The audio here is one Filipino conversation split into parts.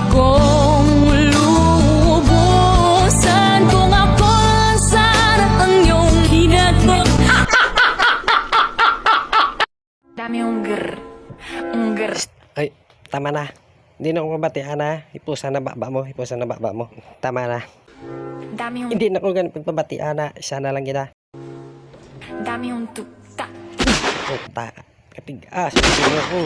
akong lubusan kung ako lang sana ang iyong hinatok. Dami ungger. Ay, tama na. Hindi na ako mabatian na. Ipusan na baba mo. Tama na. Dami Hindi na ako ganun pagpabatian na. Isa na lang gina. dami yung tukta. Puta. Katigas. Sige ako.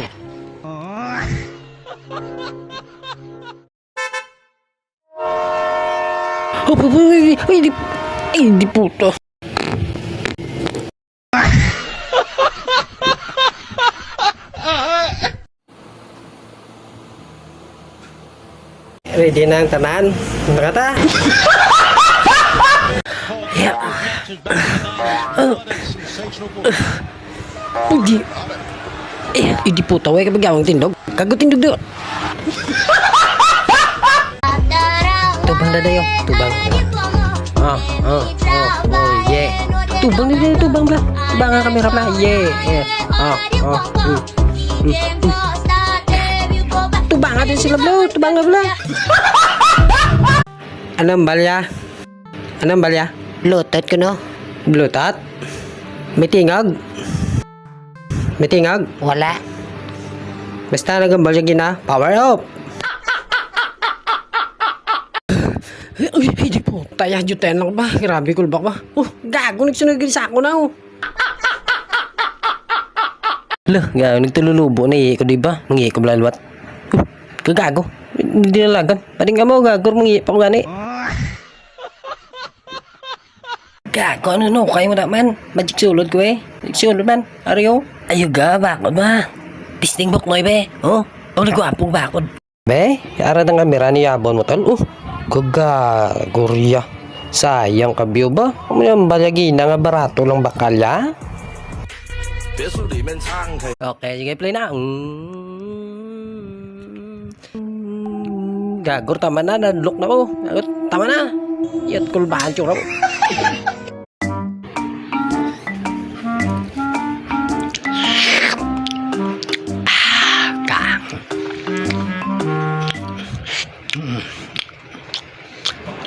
Ay, di puto. Ready na ang tanan? Nakata? Hindi. Hindi po tawag kapag gawang tindog. Kagutindog doon. Tubang na dayo. Tubang. Yeah. Tubang na dayo. Tubang ba? Tubang ang kamera pala. Yeah. Tubang natin sila bro. Tubang na pala. Anong balya? Bluetooth ko no? Bluetooth? May tingag? Wala. Basta nagambal siya gina. Power up! Uy, hindi po. Taya, juten lang ba? Grabe, kulbak ba? Gago, nagsunagin sa ako na, Lah, gago, nagtululubo na ko, diba? Mangihi ko malalwat. Kagago. Hindi nalagan. Paring ka mo, gago, mangihi pa ko gani. Gago, ano, kayo mo naman. Magic sulod ko Magic sulod man. Ariyo. Ayuga, bakod ba? Disting book mo be. Uli ko apong bakod. Be, ara ng kamera ni Yabon mo tol. Kagagurya. Sayang ka view ba? Kung yung balyagi na nga barato lang bakalya. Okay, sige play na. Gagor, tama na. Nadlock na ko. Tama na. Yat kulbahan tsura ko.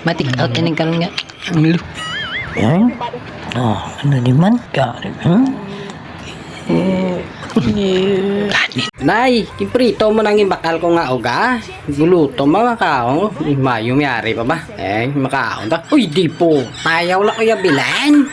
Matik out kaning karon nga. Yan. Ano naman? Gari. Nay, kiprito mo nang bakal ko nga uga. Guluto mga kaong. Mayo mayari pa ba? Makaon ta. Uy, di po. Tayaw lang ko ya bilan.